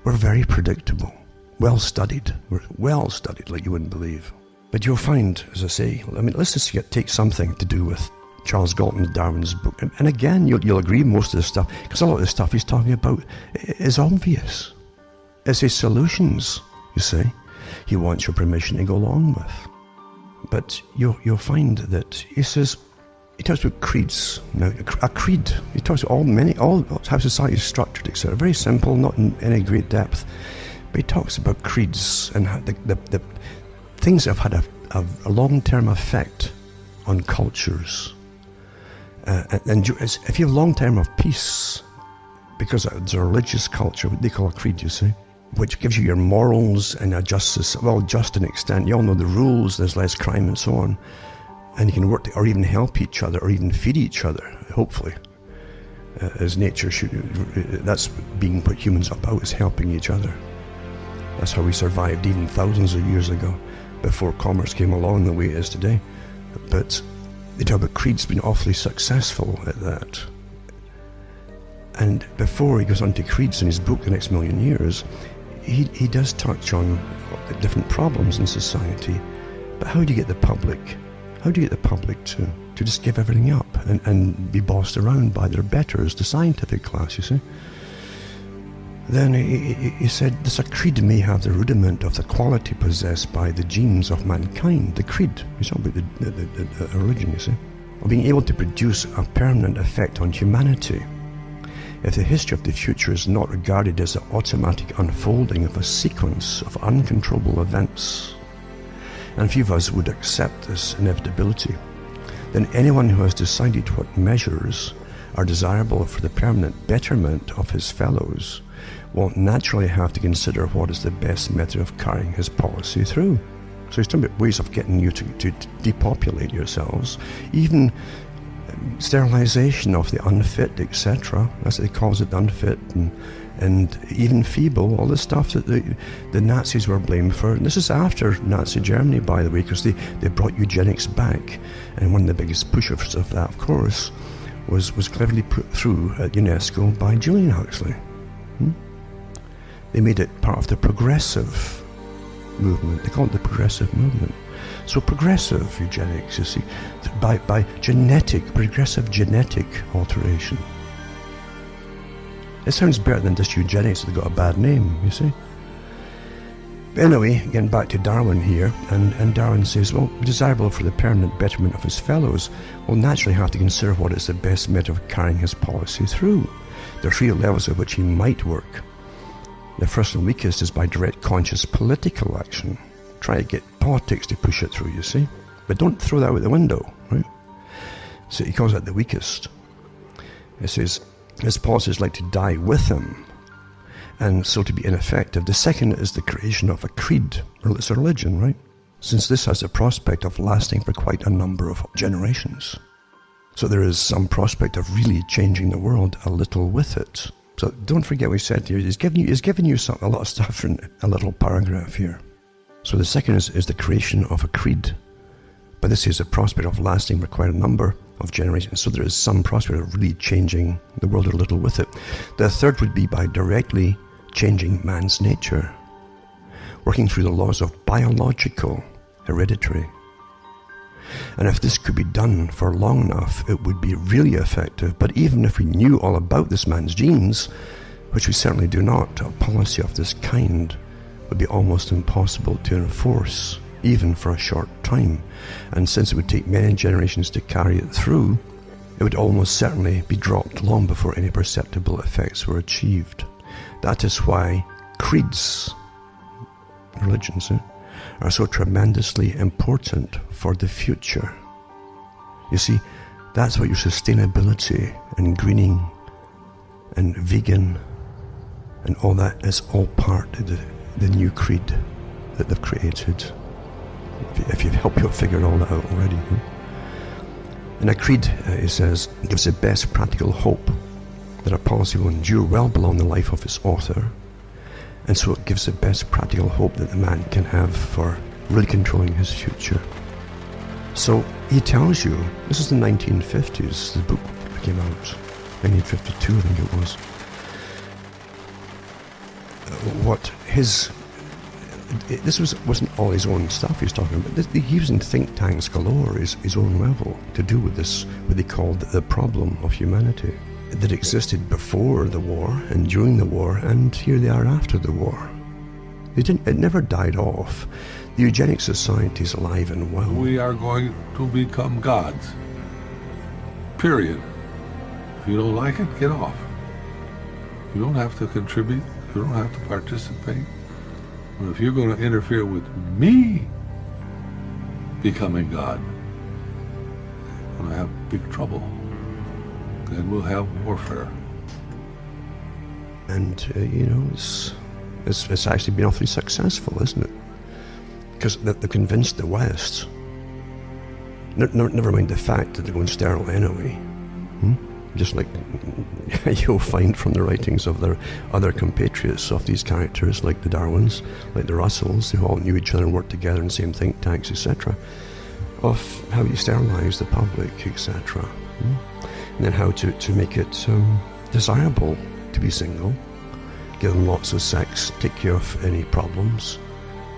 We're very predictable, well studied. We're well studied like you wouldn't believe. But you'll find, as I say, I mean, let's just take something to do with Charles Galton's Darwin's book. And again, you'll agree most of this stuff, because a lot of the stuff he's talking about is obvious. It's his solutions, you see, he wants your permission to go along with. But you'll find that he talks about creeds. Now, a creed, he talks about all how society is structured, etc. Very simple, not in any great depth. But he talks about creeds and how the things that have had a long-term effect on cultures. And if you have long-term of peace, because it's a religious culture, what they call a creed, you see, which gives you your morals and a justice, well, just an extent. You all know the rules, there's less crime and so on. And you can work or even help each other or even feed each other, hopefully. As nature should, that's being what humans are about, is helping each other. That's how we survived even thousands of years ago, before commerce came along the way it is today. But they talk about creeds being awfully successful at that. And before he goes on to creeds in his book, The Next Million Years, he does touch on the different problems in society. But how do you get the public? How do you get the public to just give everything up and be bossed around by their betters, the scientific class, you see? Then he said, this a creed may have the rudiment of the quality possessed by the genes of mankind. The creed, he's talking about the religion, you see, of being able to produce a permanent effect on humanity. If the history of the future is not regarded as the automatic unfolding of a sequence of uncontrollable events, and few of us would accept this inevitability, then anyone who has decided what measures are desirable for the permanent betterment of his fellows will naturally have to consider what is the best method of carrying his policy through. So he's talking about ways of getting you to depopulate yourselves, even sterilization of the unfit, etc. That's what he calls it, the unfit, and even feeble, all the stuff that the Nazis were blamed for. And this is after Nazi Germany, by the way, because they brought eugenics back. And one of the biggest pushers of that, of course, was cleverly put through at UNESCO by Julian Huxley. They made it part of the progressive movement. They call it the progressive movement. So progressive eugenics, you see, by progressive genetic alteration. It sounds better than just eugenics that got a bad name, you see. But anyway, getting back to Darwin here, and Darwin says, well, desirable for the permanent betterment of his fellows will naturally have to consider what is the best method of carrying his policy through. There are three levels at which he might work. The first and weakest is by direct conscious political action. Try to get politics to push it through, you see. But don't throw that out the window, right? So he calls that the weakest. He says, his policy is like to die with him, and so to be ineffective. The second is the creation of a creed, or it's a religion, right? Since this has the prospect of lasting for quite a number of generations. So there is some prospect of really changing the world a little with it. So don't forget what he said here. He's given you a lot of stuff in a little paragraph here. So the second is the creation of a creed. But this is a prospect of lasting for quite a number of generations. So there is some prospect of really changing the world a little with it. The third would be by directly changing man's nature, working through the laws of biological hereditary. And if this could be done for long enough, it would be really effective. But even if we knew all about this man's genes, which we certainly do not, a policy of this kind would be almost impossible to enforce, even for a short time. And since it would take many generations to carry it through, it would almost certainly be dropped long before any perceptible effects were achieved. That is why creeds, religions, are so tremendously important for the future. You see, that's what your sustainability and greening and vegan and all that is all part of the new creed that they've created. If you've helped you figure all that out already. And a creed, he says, gives the best practical hope that a policy will endure well beyond the life of its author. And so it gives the best practical hope that the man can have for really controlling his future. So he tells you, this is the 1950s, the book came out, 1952 I think it was. what his... This wasn't all his own stuff he was talking about. He was in think tanks galore, his own level, to do with this, what they called the problem of humanity, that existed before the war and during the war, and here they are after the war. It never died off. The eugenic society is alive and well. We are going to become gods. Period. If you don't like it, get off. You don't have to contribute. You don't have to participate. But if you're going to interfere with me becoming God, you're going to have big trouble. Then we'll have warfare. And, it's actually been awfully successful, isn't it? Because they've convinced the West. Never mind the fact that they're going sterile anyway. Just like you'll find from the writings of their other compatriots of these characters, like the Darwins, like the Russells, who all knew each other and worked together in the same think tanks, etc., of how you sterilise the public, etc. And then how to make it desirable to be single, give them lots of sex, take care of any problems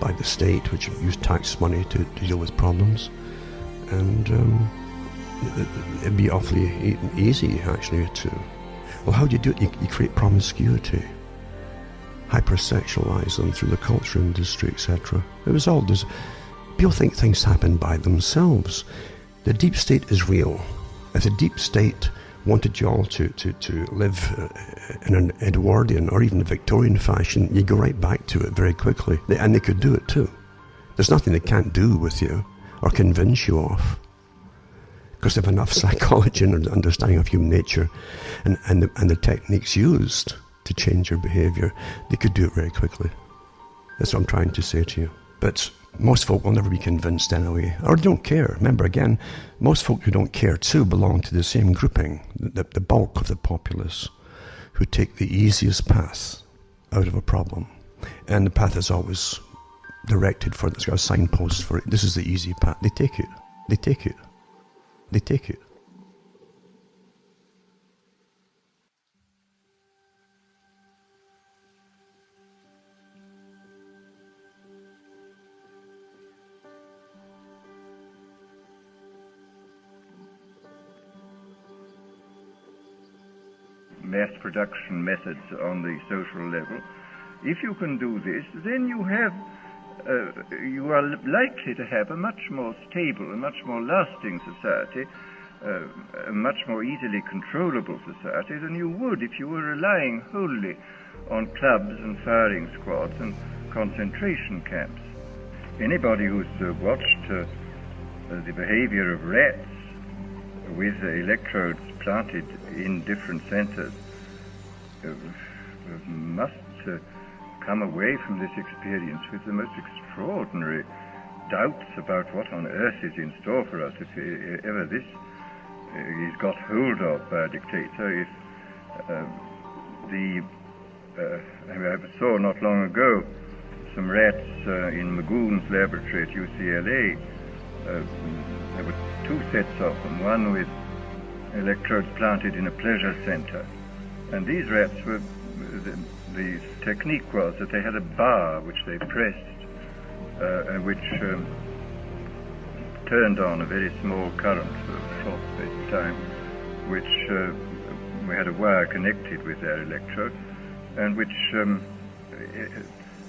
by the state, which use tax money to deal with problems, and it'd be awfully easy actually to... Well, how do you do it? You create promiscuity, hypersexualize them through the culture industry, etc. It was all just... People think things happen by themselves. The deep state is real. If the deep state wanted you all to live in an Edwardian or even a Victorian fashion, you go right back to it very quickly. And they could do it too. There's nothing they can't do with you or convince you of, because they have enough psychology and understanding of human nature and the techniques used to change your behaviour. They could do it very quickly. That's what I'm trying to say to you. But most folk will never be convinced anyway, or don't care. Remember again, most folk who don't care too belong to the same grouping, the bulk of the populace, who take the easiest path out of a problem. And the path is always directed for, it's got a signpost for it. This is the easy path. They take it. They take it. They take it. Mass production methods on the social level. If you can do this, then you are likely to have a much more stable, a much more lasting society, a much more easily controllable society than you would if you were relying wholly on clubs and firing squads and concentration camps. Anybody who's watched the behavior of rats with electrodes planted in different centers must come away from this experience with the most extraordinary doubts about what on earth is in store for us if ever this is got hold of by a dictator. If I saw not long ago some rats in Magoon's laboratory at UCLA. There were two sets of them, one with electrodes planted in a pleasure center, and these rats were, the technique was that they had a bar which they pressed, which turned on a very small current for a short space of time, which we had a wire connected with their electrode, and which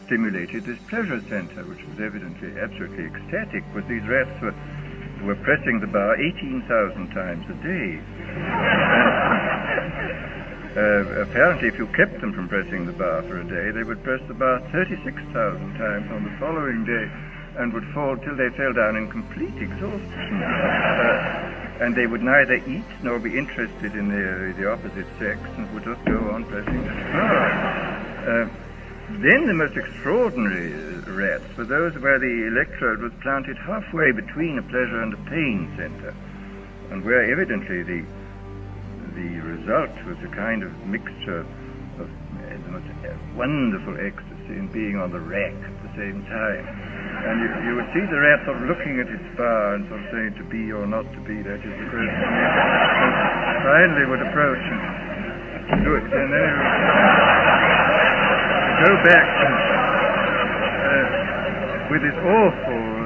stimulated this pleasure center, which was evidently absolutely ecstatic, but these rats were pressing the bar 18,000 times a day. Apparently, if you kept them from pressing the bar for a day, they would press the bar 36,000 times on the following day and would fall till they fell down in complete exhaustion. And they would neither eat nor be interested in the opposite sex and would just go on pressing the bar. Then the most extraordinary rats were those where the electrode was planted halfway between a pleasure and a pain center, and where evidently the result was a kind of mixture of the most wonderful ecstasy in being on the rack at the same time. And you would see the rat sort of looking at its bar and sort of saying, to be or not to be, that is the question. And finally would approach and do it. And then go back with this awful,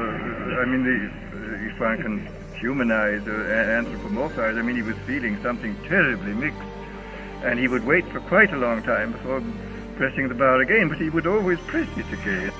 if one can humanize or anthropomorphize, he was feeling something terribly mixed, and he would wait for quite a long time before pressing the bar again, but he would always press it again.